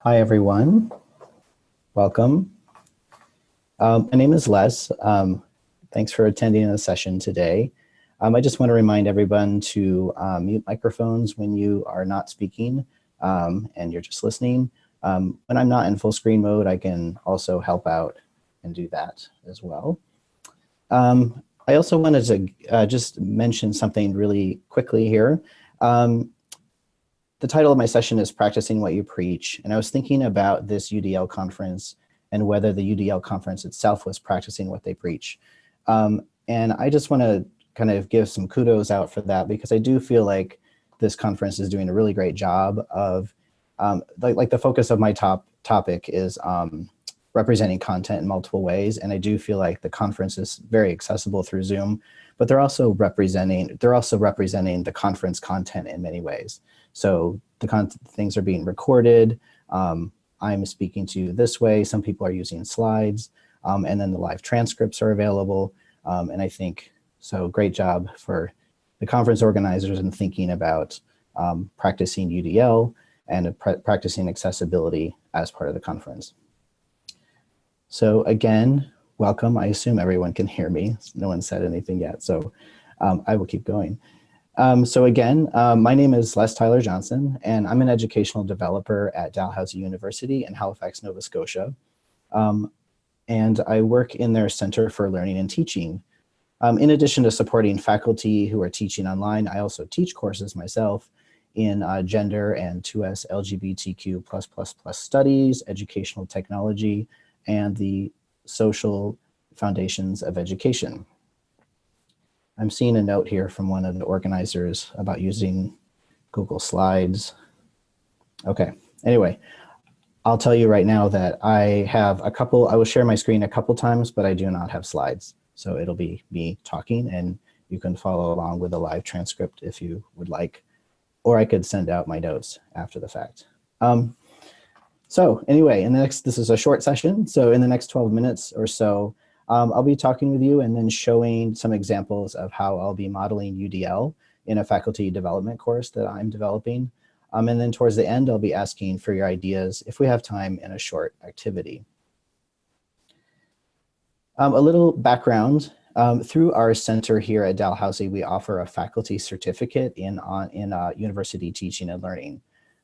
Hi, everyone. Welcome. My name is Les. Thanks for attending the session today. I just want to remind everyone to mute microphones when you are not speaking and you're just listening. When I'm not in full screen mode, I can also help out and do that as well. I also wanted to just mention something really quickly here. The title of my session is Practicing What You Preach, and I was thinking about this UDL conference and whether the UDL conference itself was practicing what they preach. And I just want to kind of give some kudos out for that, because I do feel like this conference is doing a really great job of, like the focus of my topic is representing content in multiple ways, and I do feel like the conference is very accessible through Zoom, but they're also representing the conference content in many ways. So the things are being recorded. I'm speaking to you this way. Some people are using slides, and then the live transcripts are available. And I think, so great job for the conference organizers in thinking about practicing UDL and practicing accessibility as part of the conference. So again, welcome. I assume everyone can hear me. No one said anything yet, so I will keep going. So again, my name is Les Tyler Johnson, and I'm an educational developer at Dalhousie University in Halifax, Nova Scotia. And I work in their Center for Learning and Teaching. In addition to supporting faculty who are teaching online, I also teach courses myself in gender and 2S LGBTQ++ studies, educational technology, and the social foundations of education. I'm seeing a note here from one of the organizers about using Google Slides. Okay, anyway, I'll tell you right now that I will share my screen a couple times, but I do not have slides. So it'll be me talking, and you can follow along with a live transcript if you would like, or I could send out my notes after the fact. So anyway, this is a short session. So in the next 12 minutes or so, I'll be talking with you and then showing some examples of how I'll be modeling UDL in a faculty development course that I'm developing. And then towards the end, I'll be asking for your ideas if we have time in a short activity. A little background. Through our center here at Dalhousie, we offer a faculty certificate in university teaching and learning.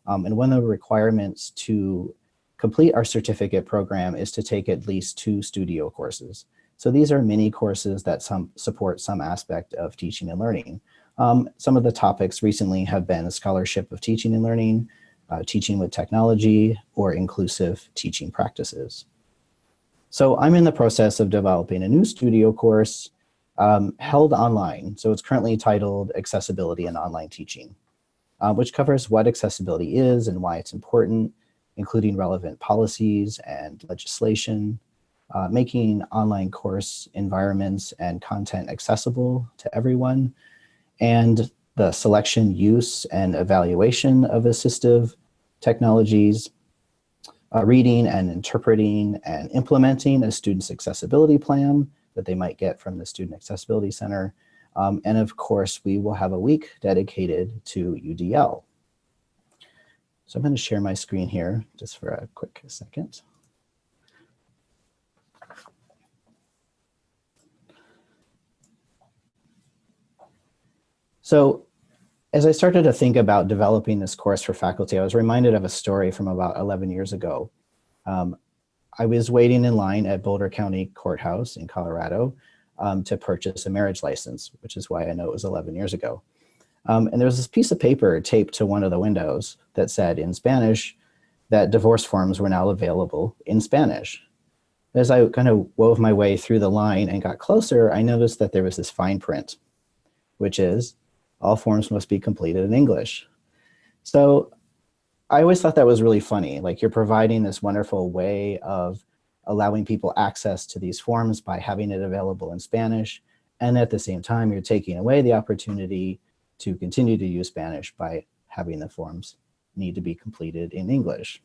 And one of the requirements to complete our certificate program is to take at least 2 studio courses. So these are mini courses that support some aspect of teaching and learning. Some of the topics recently have been scholarship of teaching and learning, teaching with technology, or inclusive teaching practices. So I'm in the process of developing a new studio course held online. So it's currently titled Accessibility in Online Teaching, which covers what accessibility is and why it's important, including relevant policies and legislation, making online course environments and content accessible to everyone, and the selection, use, and evaluation of assistive technologies, reading and interpreting and implementing a student's accessibility plan that they might get from the Student Accessibility Center. And of course, we will have a week dedicated to UDL. So I'm going to share my screen here just for a quick second. So as I started to think about developing this course for faculty, I was reminded of a story from about 11 years ago. I was waiting in line at Boulder County Courthouse in Colorado to purchase a marriage license, which is why I know it was 11 years ago. And there was this piece of paper taped to one of the windows that said in Spanish that divorce forms were now available in Spanish. As I kind of wove my way through the line and got closer, I noticed that there was this fine print, which is all forms must be completed in English. So I always thought that was really funny. Like, you're providing this wonderful way of allowing people access to these forms by having it available in Spanish. And at the same time, you're taking away the opportunity to continue to use Spanish by having the forms need to be completed in English.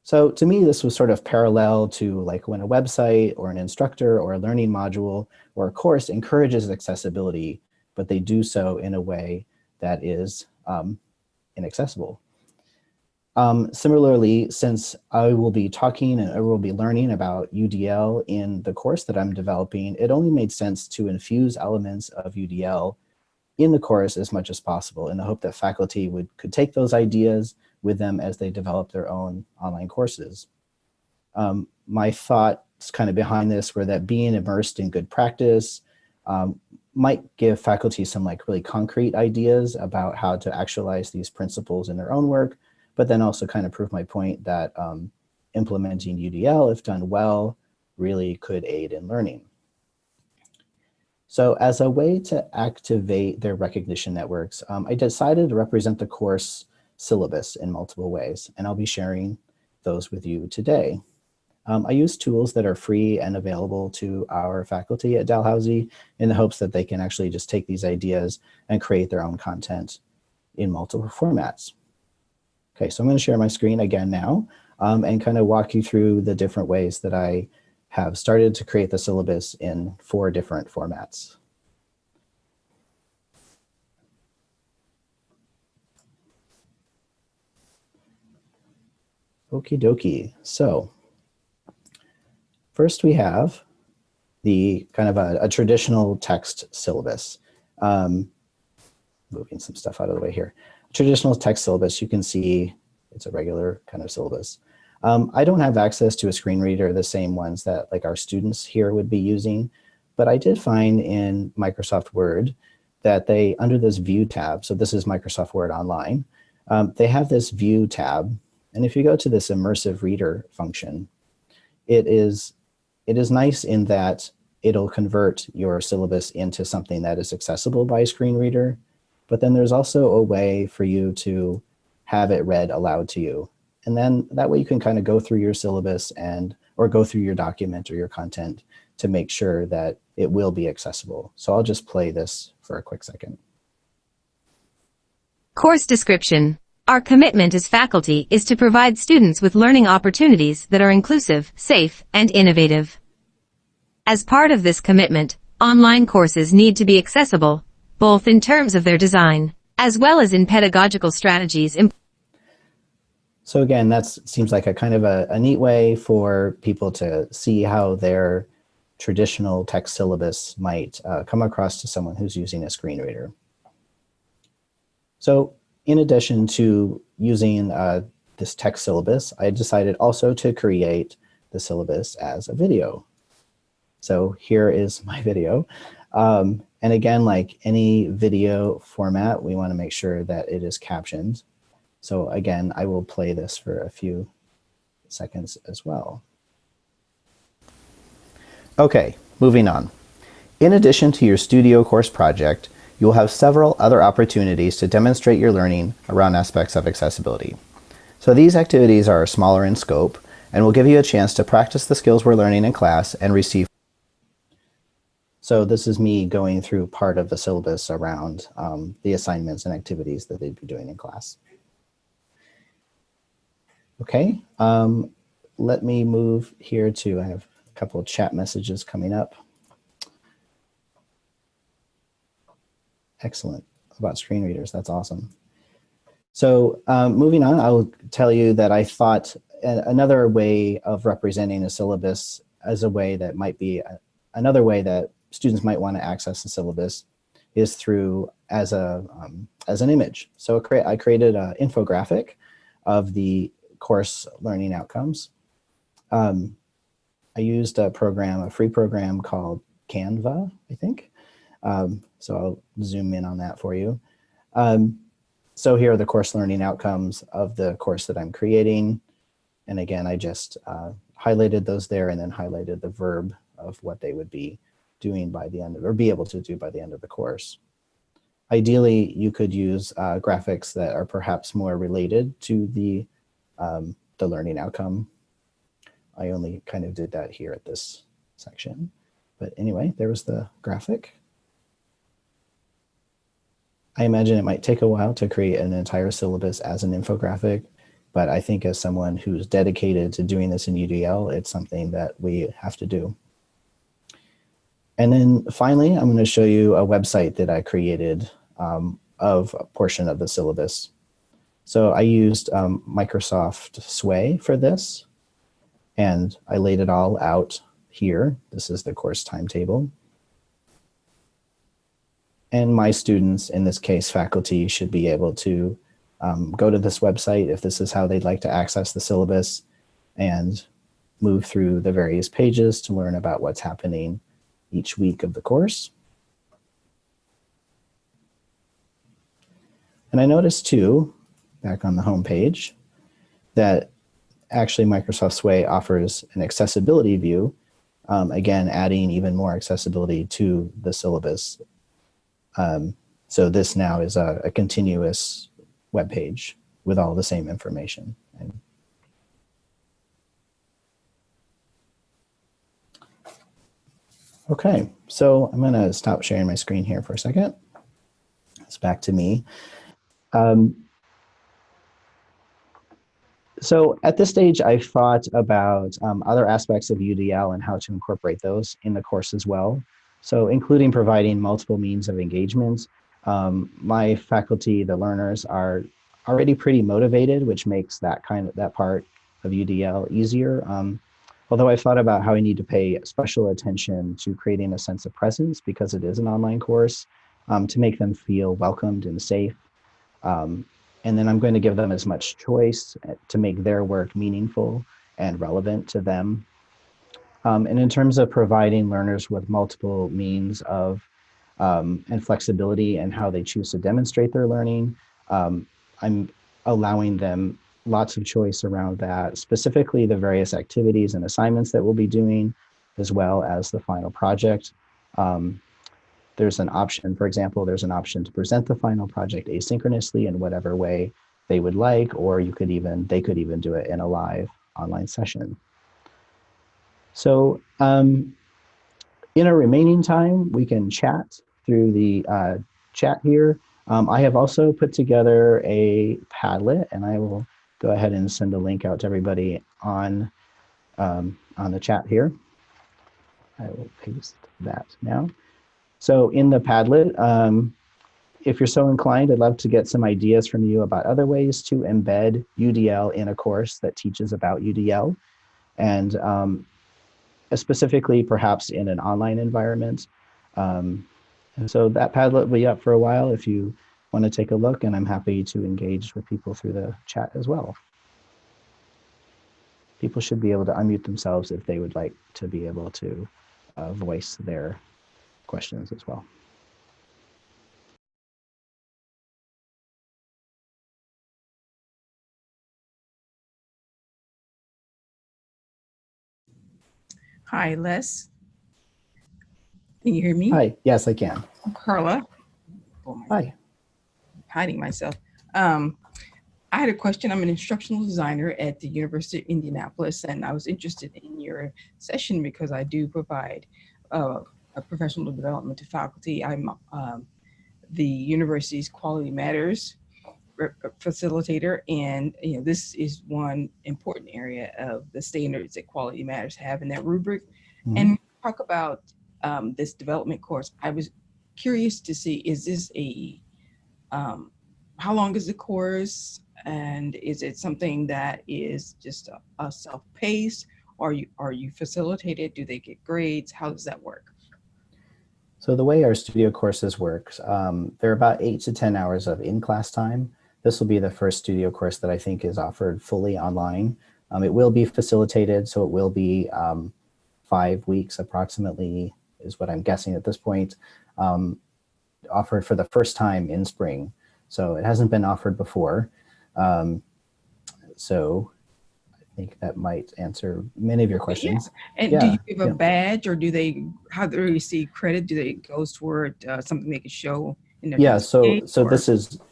So to me, this was sort of parallel to like when a website or an instructor or a learning module or a course encourages accessibility, but they do so in a way that is inaccessible. Similarly, since I will be talking and I will be learning about UDL in the course that I'm developing, it only made sense to infuse elements of UDL in the course as much as possible in the hope that faculty could take those ideas with them as they develop their own online courses. My thoughts kind of behind this were that being immersed in good practice might give faculty some like really concrete ideas about how to actualize these principles in their own work, but then also kind of prove my point that implementing UDL, if done well, really could aid in learning. So as a way to activate their recognition networks, I decided to represent the course syllabus in multiple ways, and I'll be sharing those with you today. I use tools that are free and available to our faculty at Dalhousie in the hopes that they can actually just take these ideas and create their own content in multiple formats. Okay, so I'm going to share my screen again now and kind of walk you through the different ways that I have started to create the syllabus in 4 different formats. Okie dokie. So first we have the kind of a traditional text syllabus. Moving some stuff out of the way here. Traditional text syllabus, you can see it's a regular kind of syllabus. I don't have access to a screen reader, the same ones that like our students here would be using, but I did find in Microsoft Word that they, under this View tab, so this is Microsoft Word Online, they have this View tab, and if you go to this immersive reader function, it is nice in that it'll convert your syllabus into something that is accessible by a screen reader, but then there's also a way for you to have it read aloud to you. And then that way you can kind of go through your syllabus or go through your document or your content to make sure that it will be accessible. So I'll just play this for a quick second. Course description. Our commitment as faculty is to provide students with learning opportunities that are inclusive, safe, and innovative. As part of this commitment, online courses need to be accessible, both in terms of their design, as well as in pedagogical strategies. So again, that seems like a kind of a neat way for people to see how their traditional text syllabus might come across to someone who's using a screen reader. So in addition to using this text syllabus, I decided also to create the syllabus as a video. So here is my video. And again, like any video format, we want to make sure that it is captioned. So again, I will play this for a few seconds as well. Okay, moving on. In addition to your studio course project, you'll have several other opportunities to demonstrate your learning around aspects of accessibility. So these activities are smaller in scope and will give you a chance to practice the skills we're learning in class and receive. So this is me going through part of the syllabus around the assignments and activities that they'd be doing in class. Okay, let me move here to, I have a couple of chat messages coming up. Excellent, about screen readers, that's awesome. So moving on, I'll tell you that I thought another way of representing a syllabus as a way that might be another way that students might want to access the syllabus is through as an image. So I created an infographic of the course learning outcomes. I used a free program called Canva, I think. So I'll zoom in on that for you. So here are the course learning outcomes of the course that I'm creating. And again, I just highlighted those there and then highlighted the verb of what they would be doing by the end of, or be able to do by the end of the course. Ideally, you could use graphics that are perhaps more related to the learning outcome. I only kind of did that here at this section. But anyway, there was the graphic. I imagine it might take a while to create an entire syllabus as an infographic, but I think as someone who's dedicated to doing this in UDL, it's something that we have to do. And then finally, I'm going to show you a website that I created of a portion of the syllabus. So I used Microsoft Sway for this, and I laid it all out here. This is the course timetable. And my students, in this case faculty, should be able to go to this website if this is how they'd like to access the syllabus and move through the various pages to learn about what's happening each week of the course. And I noticed too, back on the home page, that actually Microsoft Sway offers an accessibility view, again, adding even more accessibility to the syllabus. So this now is a continuous web page with all the same information. Okay, so I'm gonna stop sharing my screen here for a second. It's back to me. So at this stage, I've thought about other aspects of UDL and how to incorporate those in the course as well. So including providing multiple means of engagement. My faculty, the learners, are already pretty motivated, which makes that part of UDL easier. Although I've thought about how I need to pay special attention to creating a sense of presence because it is an online course, to make them feel welcomed and safe. And then I'm going to give them as much choice to make their work meaningful and relevant to them. And in terms of providing learners with multiple means of and flexibility and how they choose to demonstrate their learning, I'm allowing them lots of choice around that, specifically the various activities and assignments that we'll be doing, as well as the final project. There's an option, for example, there's an option to present the final project asynchronously in whatever way they would like, or they could even do it in a live online session. So in our remaining time, we can chat through the chat here. I have also put together a Padlet, and I will go ahead and send a link out to everybody on the chat here. I will paste that now. So in the Padlet, if you're so inclined, I'd love to get some ideas from you about other ways to embed UDL in a course that teaches about UDL, and specifically perhaps in an online environment. And so that Padlet will be up for a while if you want to take a look, and I'm happy to engage with people through the chat as well. People should be able to unmute themselves if they would like to be able to voice their questions as well. Hi, Les. Can you hear me? Hi, yes, I can. Carla. Oh, Hi. Hiding myself. I had a question. I'm an instructional designer at the University of Indianapolis, and I was interested in your session because I do provide a professional development to faculty. I'm the university's Quality Matters facilitator, and this is one important area of the standards that Quality Matters have in that rubric. Mm-hmm. And talk about this development course. I was curious to see, is this a how long is the course, and is it something that is just a self-paced, or are you facilitated? Do they get grades? How does that work? So the way our studio courses work, there are about 8 to 10 hours of in-class time. This will be the first studio course that I think is offered fully online. It will be facilitated, so it will be 5 weeks approximately, is what I'm guessing at this point, offered for the first time in spring. So it hasn't been offered before. So I think that might answer many of your questions. Yeah. And do you give a badge, or how do they receive credit? Do they go toward something they can show in their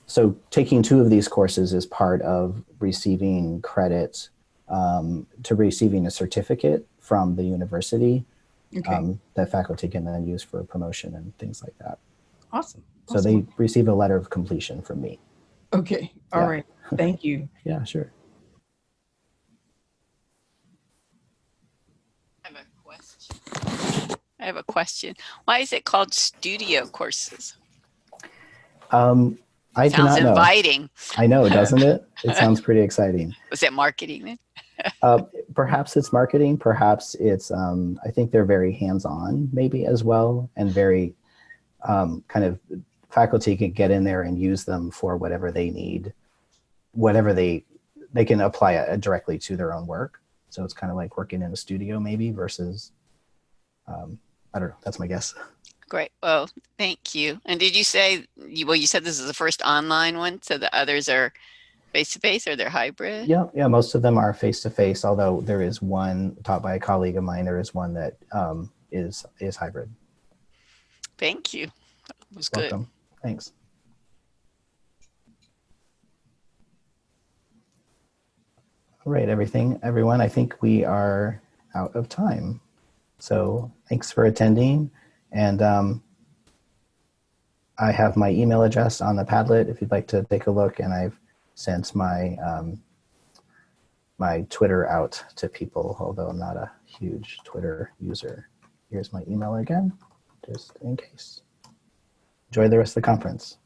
so taking 2 of these courses is part of receiving credit to receiving a certificate from the university. Okay. That faculty can then use for promotion and things like that. Awesome. So they receive a letter of completion from me. Okay. All right. Thank you. Yeah, sure. I have a question. Why is it called studio courses? I do Sounds not know. inviting. I know, doesn't it? It sounds pretty exciting. Was that marketing then? Perhaps it's marketing. Perhaps it's, I think they're very hands-on maybe as well, and very kind of faculty can get in there and use them for whatever they need, whatever they can apply it directly to their own work. So it's kind of like working in a studio maybe versus, I don't know, that's my guess. Great. Well, thank you. And did you say, well, you said this is the first online one, so the others are face-to-face or they're hybrid? Yeah, most of them are face-to-face, although there is one taught by a colleague of mine. There is one that is hybrid. Thank you. That was good. Welcome. Thanks. All right, everyone, I think we are out of time. So thanks for attending. And I have my email address on the Padlet if you'd like to take a look. And I've sent my my Twitter out to people, although I'm not a huge Twitter user. Here's my email again, just in case. Enjoy the rest of the conference.